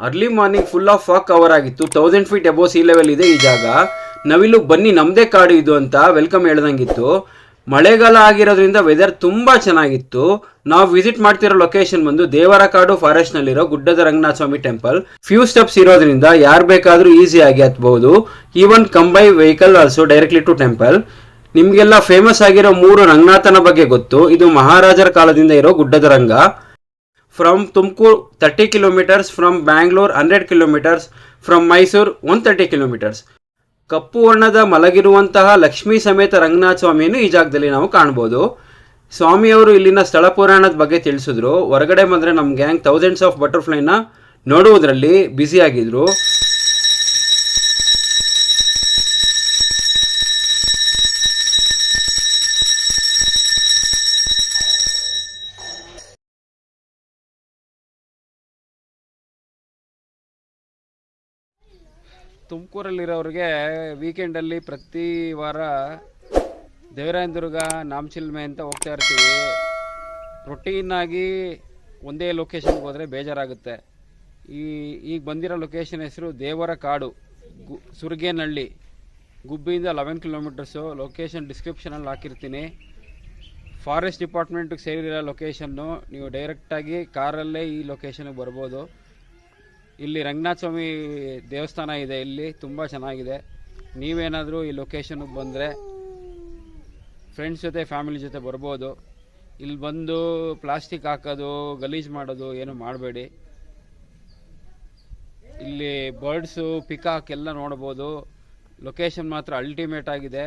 Early morning full of fog cover ಆಗಿತ್ತು. 1000 feet ಅಬೋ C level ಇದೆ ಈ ಜಾಗ. ನವಿಲು ಬನ್ನಿ ನಮ್ಮದೇ ಕಾಡು ಇದು ಅಂತ ವೆಲ್ಕಮ್ ಹೇಳ್ದಂಗಿತ್ತು. ಮಳೆಗಾಲ ಆಗಿರೋದ್ರಿಂದ ವೆದರ್ ತುಂಬ ಚೆನ್ನಾಗಿತ್ತು. ನಾವು ವಿಸಿಟ್ ಮಾಡ್ತಿರೋ ಲೊಕೇಶನ್ ಬಂದು ದೇವರಕಾಡು ಫಾರೆಸ್ಟ್ನಲ್ಲಿರೋ ಗುಡ್ಡದ Ranganatha Swamy temple. Few steps ಇರೋದ್ರಿಂದ ಯಾರು ಬೇಕಾದರೂ ಈಸಿಯಾಗಿ ಹತ್ಬಹುದು. Even come by vehicle also directly to temple. ನಿಮಗೆಲ್ಲ ಫೇಮಸ್ ಆಗಿರೋ 3 ರಂಗನಾಥನ ಬಗ್ಗೆ ಗೊತ್ತು. ಇದು ಮಹಾರಾಜರ ಕಾಲದಿಂದ ಇರೋ ಗುಡ್ಡದ Ranga. From Tumakuru 30 kilometers, from Bangalore 100 kilometers, from Mysuru 130 kilometers. ಕಪ್ಪು ವರ್ಣದ ಮಲಗಿರುವಂತಹ ಲಕ್ಷ್ಮೀ ಸಮೇತ ರಂಗನಾಥ ಸ್ವಾಮಿಯನ್ನು ಈ ಜಾಗದಲ್ಲಿ ನಾವು ಕಾಣ್ಬೋದು. ಸ್ವಾಮಿಯವರು ಇಲ್ಲಿನ ಸ್ಥಳ ಪುರಾಣದ ಬಗ್ಗೆ ತಿಳಿಸಿದ್ರು. ಹೊರಗಡೆ ಬಂದರೆ ನಮ್ಮ ಗ್ಯಾಂಗ್ ಥೌಸಂಡ್ಸ್ ಆಫ್ ಬಟರ್ಫ್ಲೈನ ನೋಡುವುದರಲ್ಲಿ ಬ್ಯುಸಿಯಾಗಿದ್ರು. ತುಮಕೂರಲ್ಲಿರೋರಿಗೆ ವೀಕೆಂಡಲ್ಲಿ ಪ್ರತಿ ವಾರ ದೇವರಾಯನದುರ್ಗ, ನಾಮಚಿಲ್ಮೆ ಅಂತ ಹೋಗ್ತಾ ಇರ್ತೀವಿ. ರೊಟೀನಾಗಿ ಒಂದೇ ಲೊಕೇಶನ್ಗೆ ಹೋದರೆ ಬೇಜಾರಾಗುತ್ತೆ. ಈಗ ಬಂದಿರೋ ಲೊಕೇಶನ್ ಹೆಸರು ದೇವರ ಕಾಡು, ಸುರ್ಗೇನಹಳ್ಳಿ, ಗುಬ್ಬಿಯಿಂದ 11 ಕಿಲೋಮೀಟರ್ಸು. ಲೊಕೇಶನ್ ಡಿಸ್ಕ್ರಿಪ್ಷನಲ್ಲಿ ಹಾಕಿರ್ತೀನಿ. ಫಾರೆಸ್ಟ್ ಡಿಪಾರ್ಟ್ಮೆಂಟಿಗೆ ಸೇರಿರೋ ಲೊಕೇಶನ್ನು. ನೀವು ಡೈರೆಕ್ಟಾಗಿ ಕಾರಲ್ಲೇ ಈ ಲೊಕೇಶನ್ಗೆ ಬರ್ಬೋದು. ಇಲ್ಲಿ ರಂಗನಾಥ ಸ್ವಾಮಿ ದೇವಸ್ಥಾನ ಇದೆ. ಇಲ್ಲಿ ತುಂಬ ಚೆನ್ನಾಗಿದೆ. ನೀವೇನಾದರೂ ಈ ಲೊಕೇಶನ್ಗೆ ಬಂದರೆ ಫ್ರೆಂಡ್ಸ್ ಜೊತೆ, ಫ್ಯಾಮಿಲಿ ಜೊತೆ ಬರ್ಬೋದು. ಇಲ್ಲಿ ಬಂದು ಪ್ಲಾಸ್ಟಿಕ್ ಹಾಕೋದು, ಗಲೀಜು ಮಾಡೋದು ಏನು ಮಾಡಬೇಡಿ. ಇಲ್ಲಿ ಬರ್ಡ್ಸು, ಪಿಕಾಕ್ ಎಲ್ಲ ನೋಡ್ಬೋದು. ಲೊಕೇಶನ್ ಮಾತ್ರ ಅಲ್ಟಿಮೇಟ್ ಆಗಿದೆ.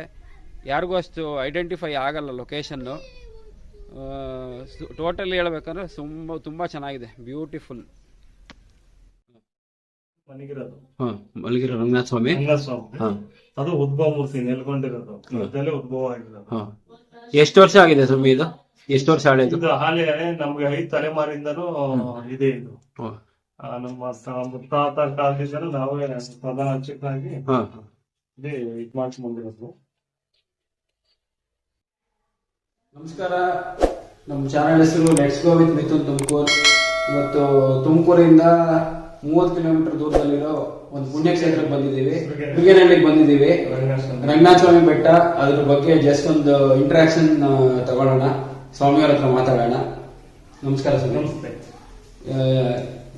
ಯಾರಿಗೂ ಅಷ್ಟು ಐಡೆಂಟಿಫೈ ಆಗಲ್ಲ ಲೊಕೇಶನ್ನು. ಟೋಟಲಿ ಹೇಳ್ಬೇಕಂದ್ರೆ ತುಂಬ ಚೆನ್ನಾಗಿದೆ, ಬ್ಯೂಟಿಫುಲ್. ಮಲಗಿರೋ ರಂಗನಾಥ ಸ್ವಾಮಿ ಅದು ಉದ್ಭವ ಮೂರ್ತಿ ನೆಲೆಗೊಂಡಿರೋದು, ಉದ್ಭವ ಆಗಿರೋದು. ಎಷ್ಟು ವರ್ಷ ಆಗಿದೆ ಸ್ವಾಮಿ ಇದು? ಎಷ್ಟು ವರ್ಷ ಹಳೆದು? ಇದು ಹಾಲೆ ನಮ್ಗೆ 5 ತಲೆಮಾರಿಂದನೂ ಇದೆ. ಇದು ನಮ್ಮ ಮುತ್ತಾತ ಕಾಲದಿಂದನೂ ನಾವೇ ಪ್ರಧಾನ ಅರ್ಚಕರಾಗಿ ಇದ್ ಮಾಡ್ಕೊಂಡ್ ಬಂದಿರೋದು. ನಮಸ್ಕಾರ, ನಮ್ಮ ಚಾನಲ್ ಹೆಸರು let's go with Mithun Tumakuru. ಇವತ್ತು ತುಮಕೂರಿಂದ 30 ಕಿಲೋಮೀಟರ್ ದೂರದಲ್ಲಿರೋ ಒಂದು ಪುಣ್ಯಕ್ಷೇತ್ರಕ್ಕೆ ಬಂದಿದ್ದೀವಿ. ಸುರ್ಗೇನಹಳ್ಳಿಗೆ ಬಂದಿದ್ದೀವಿ. ರಂಗನಾಥ ಸ್ವಾಮಿ ಬೆಟ್ಟ, ಅದ್ರ ಬಗ್ಗೆ ಜಸ್ಟ್ ಒಂದು ಇಂಟ್ರಾಕ್ಷನ್ ತಗೊಳ್ಳೋಣ, ಸ್ವಾಮಿಯವರ ಹತ್ರ ಮಾತಾಡೋಣ. ನಮಸ್ಕಾರ ಸ್ವಾಮಿ. ನಮಸ್ತೆ.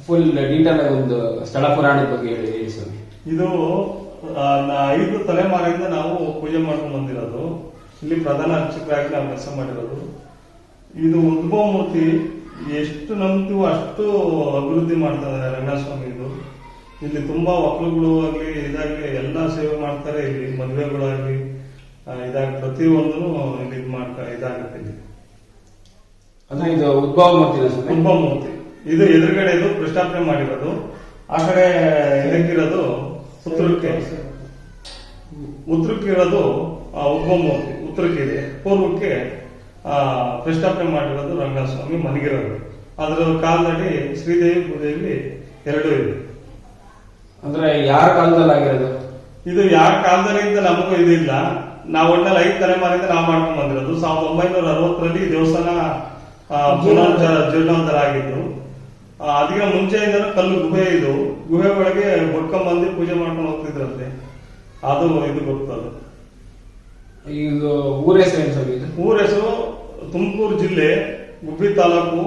ಫುಲ್ ಡೀಟೇಲ್ ಆಗಿ ಒಂದು ಸ್ಥಳ ಪುರಾಣದ ಬಗ್ಗೆ ಹೇಳಿ ಸ್ವಾಮಿ. ಇದು 5 ತಲೆಮಾರಿಂದ ನಾವು ಪೂಜೆ ಮಾಡ್ಕೊಂಡು ಬಂದಿರೋದು. ಇಲ್ಲಿ ಪ್ರಧಾನ ಅರ್ಚಕರಾಗಿ ನಾವು ಕೆಲಸ ಮಾಡಿರೋದು. ಇದು ಉದ್ಭವ ಮೂರ್ತಿ ಎಷ್ಟು ನಂಬ್ತೀವೋ ಅಷ್ಟು ಅಭಿವೃದ್ಧಿ ಮಾಡ್ತಾ ಇದ್ದಾರೆ ರಂಗನಾಥ ಸ್ವಾಮಿ. ಇದು ಇಲ್ಲಿ ತುಂಬಾ ಒಕ್ಕಲುಗಳು ಆಗ್ಲಿ ಇದಾಗ್ಲಿ ಎಲ್ಲಾ ಸೇವೆ ಮಾಡ್ತಾರೆ. ಇಲ್ಲಿ ಮದುವೆಗಳಾಗ್ಲಿ ಪ್ರತಿಯೊಂದು ಇಲ್ಲಿ ಇದಾಗುತ್ತೆ. ಇಲ್ಲಿ ಅಂದ್ರೆ ಇದು ಉದ್ಭವ ಮೂರ್ತಿ. ಇದು ಎದುರುಗಡೆ ಇದು ಪ್ರತಿಷ್ಠಾಪನೆ ಮಾಡಿರೋದು. ಆ ಕಡೆ ಇದಕ್ಕಿರೋದು ಉತ್ತರಕ್ಕಿರೋದು ಉದ್ಭವ ಮೂರ್ತಿ ಉತ್ತರಕ್ಕಿದೆ. ಪೂರ್ವಕ್ಕೆ ಪ್ರತಿಷ್ಠಾಪನೆ ಮಾಡಿರೋದು ರಂಗನಾಥ ಸ್ವಾಮಿ ಮಲಗಿರೋದು. ಅದರ ಕಾಲದಲ್ಲಿ ಶ್ರೀದೇವಿ ಭೂದೇವಿ 2 ಇದೆ. ಅಂದ್ರೆ ಯಾರ ಕಾಲದಲ್ಲಿ ಆಗಿರೋದು? ಇದು ಯಾರ ಕಾಲದಲ್ಲಿ ನಮಗೂ ಇದಿಲ್ಲ. ನಾವು ಒಟ್ಟಲ್ಲಿ 5 ತಲೆಮಾರಿಂದ ನಾವು ಮಾಡ್ಕೊಂಡು ಬಂದಿರೋದು. 1960ರಲ್ಲಿ ದೇವಸ್ಥಾನ ಜೀರ್ಣೋದ್ಧಾರ ಆಗಿದ್ದು. ಅದಕ್ಕೆ ಮುಂಚೆಯಿಂದ ಕಲ್ಲು ಗುಹೆ, ಇದು ಗುಹೆ ಒಳಗೆ ಬಡ್ಕೊಂಡ್ ಬಂದು ಪೂಜೆ ಮಾಡ್ಕೊಂಡು ಹೋಗ್ತಿದ್ರಂತೆ. ಅದು ಇದು ಗೊತ್ತದು. ಈಗ ಊರ ಹೆಸರು? ಊರ ಹೆಸರು ತುಮಕೂರು ಜಿಲ್ಲೆ, ಗುಬ್ಬಿ ತಾಲೂಕು,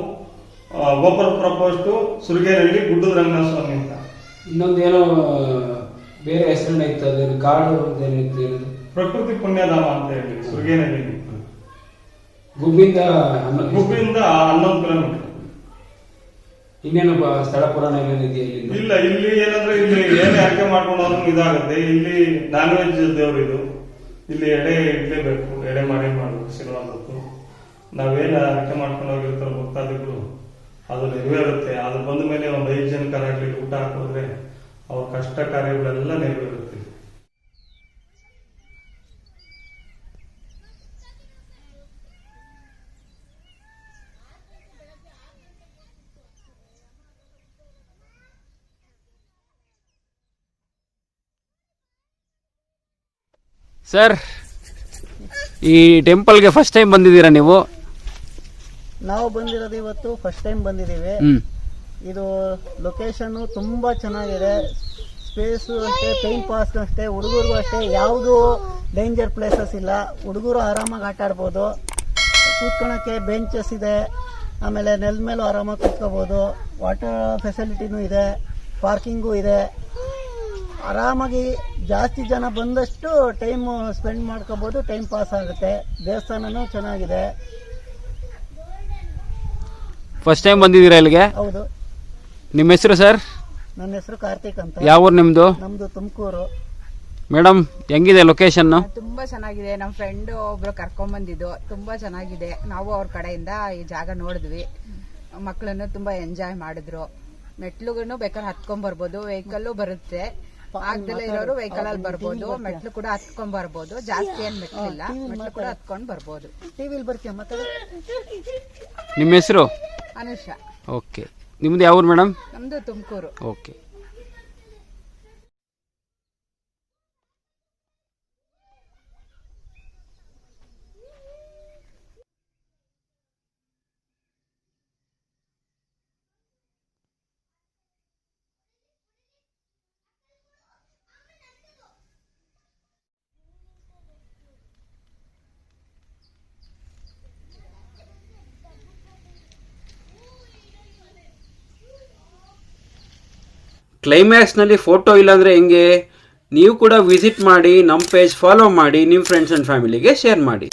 ಗೋಪಾಲಪುರ ಪೋಸ್ಟ್, ಸುರ್ಗೇನಹಳ್ಳಿ, ಗುಡ್ಡದ ರಂಗನಾಥ ಸ್ವಾಮಿ ಅಂತ. ಇನ್ನೊಂದೇನೋ ಬೇರೆ ಹೆಸರನ್ನ ಇತ್ತು, ಅದೇನು ಕಾಡು ಅಂತೇನಿತ್ತು? ಪ್ರಕೃತಿ ಪುಣ್ಯಧಾಮ ಅಂತ ಹೇಳಿ ಸುರ್ಗೇನಹಳ್ಳಿ. ಗುಬ್ಬಿಯಿಂದ 11 ಕಿಲೋಮೀಟರ್. ಇನ್ನೇನು ಸ್ಥಳ ಪುರಾಣ ಏನೇನಿದೆಯಾ? ಇಲ್ಲ, ಇಲ್ಲಿ ಏನಂದ್ರೆ ಇಲ್ಲಿ ಏನೇ ಅಡಿಕೆ ಮಾಡ್ಕೊಂಡು ಹೋದ್ರೂ ಇದಾಗುತ್ತೆ. ಇಲ್ಲಿ ನಾನ್ ವೆಜ್ ದೇವ್ರು ಇದು. ಇಲ್ಲಿ ಎಡೆ ಇಡ್ಲೇಬೇಕು, ಎಡೆ ಮಾಡಬೇಕು, ಶ್ರೀರಾಮತ್ತು. ನಾವೇನ ಅಡಿಕೆ ಮಾಡ್ಕೊಂಡು ಹೋಗಿರ್ತಾರ ಭಕ್ತಾದಿಗಳು, ಅದು ನೆರವೇರುತ್ತೆ. ಅದು ಬಂದ ಮೇಲೆ ಒಂದು 5 ಜನಕ್ಕಾಗಲಿ ಊಟ ಹಾಕಿದ್ರೆ ಅವ್ರ ಕಷ್ಟ ಕಾರ್ಯಗಳೆಲ್ಲ ನೆರವೇರುತ್ತೆ. ಸರ್, ಈ ಟೆಂಪಲ್ಗೆ ಫಸ್ಟ್ ಟೈಮ್ ಬಂದಿದ್ದೀರಾ ನೀವು? ನಾವು ಬಂದಿರೋದು ಇವತ್ತು ಫಸ್ಟ್ ಟೈಮ್ ಬಂದಿದ್ದೀವಿ. ಇದು ಲೊಕೇಶನ್ನು ತುಂಬ ಚೆನ್ನಾಗಿದೆ. ಸ್ಪೇಸು ಅಷ್ಟೇ, ಟೈಮ್ ಪಾಸ್ ಅಷ್ಟೇ, ಹುಡುಗರಿಗೂ ಅಷ್ಟೇ ಯಾವುದು ಡೇಂಜರ್ ಪ್ಲೇಸಸ್ ಇಲ್ಲ. ಹುಡುಗರು ಆರಾಮಾಗಿ ಆಟ ಆಡ್ಬೋದು. ಕೂತ್ಕೊಳಕ್ಕೆ ಬೆಂಚಸ್ ಇದೆ, ಆಮೇಲೆ ನೆಲದ ಮೇಲೂ ಆರಾಮಾಗಿ ಕೂತ್ಕೋಬೋದು. ವಾಟರ್ ಫೆಸಿಲಿಟಿನೂ ಇದೆ, ಪಾರ್ಕಿಂಗು ಇದೆ. ಆರಾಮಾಗಿ ಜಾಸ್ತಿ ಜನ ಬಂದಷ್ಟು ಟೈಮ್ ಸ್ಪೆಂಡ್ ಮಾಡ್ಕೋಬೋದು, ಟೈಮ್ ಪಾಸ್ ಆಗುತ್ತೆ. ದೇವಸ್ಥಾನನೂ ಚೆನ್ನಾಗಿದೆ. ಫಸ್ಟ್ ಟೈಮ್ ಬಂದಿದ್ದೀರಾ ಇಲ್ಲಿಗೆ? ಹೌದು. ನಿಮ್ಮ ಹೆಸರು ಸರ್? ನನ್ನ ಹೆಸರು ಕಾರ್ತಿಕ್ ಅಂತ. ಯಾವ ಊರು ನಿಮ್ಮದು? ನಮ್ಮದು ತುಮಕೂರು. ಮೇಡಮ್ ಹೆಂಗಿದೆ ಲೊಕೇಶನ್ನು? ತುಂಬಾ ಚೆನ್ನಾಗಿದೆ. ನಮ್ಮ ಫ್ರೆಂಡ್ ಒಬ್ರು ಕರ್ಕೊಂಡ್ ಬಂದಿದ್ದು, ತುಂಬಾ ಚೆನ್ನಾಗಿದೆ. ನಾವು ಅವ್ರ ಕಡೆಯಿಂದ ಈ ಜಾಗ ನೋಡಿದ್ವಿ. ಮಕ್ಕಳನ್ನು ತುಂಬಾ ಎಂಜಾಯ್ ಮಾಡಿದ್ರು. ಮೆಟ್ಲುಗಳನ್ನು ಬೇಕಾದ್ರೆ ಹತ್ಕೊಂಡ್ ಬರ್ಬೋದು, ವೆಹಿಕಲ್ ಬರುತ್ತೆ. ಆಗದಲ್ಲೇ ಇರೋರು ವೆಹಿಕಲ್ ಅಲ್ಲಿ ಬರ್ಬೋದು, ಮೆಟ್ಲು ಕೂಡ ಹತ್ಕೊಂಡ್ ಬರ್ಬೋದು. ಜಾಸ್ತಿ ಏನ್ ಮೆಟ್ಲಿಲ್ಲ, ಮೆಟ್ಲು ಕೂಡ ಹತ್ಕೊಂಡ್ ಬರ್ಬೋದು. ಟಿವಿಲಿ ಬರ್ತೀಯ ಮತ್ತೆ? ನಿಮ್ಮ ಹೆಸರು? ಅನುಷಾ. ಓಕೆ. ನಿಮ್ದು ಯಾವ ಊರು ಮೇಡಮ್? ನಮ್ದು ತುಮಕೂರು. ಓಕೆ. ಕ್ಲೈಮ್ಯಾಕ್ಸ್ನಲ್ಲಿ ಫೋಟೋ ಇಲ್ಲಾಂದರೆ ಹೆಂಗೆ? ನೀವು ಕೂಡ ವಿಸಿಟ್ ಮಾಡಿ, ನಮ್ಮ ಪೇಜ್ ಫಾಲೋ ಮಾಡಿ, ನಿಮ್ಮ ಫ್ರೆಂಡ್ಸ್ ಆ್ಯಂಡ್ ಫ್ಯಾಮಿಲಿಗೆ ಶೇರ್ ಮಾಡಿ.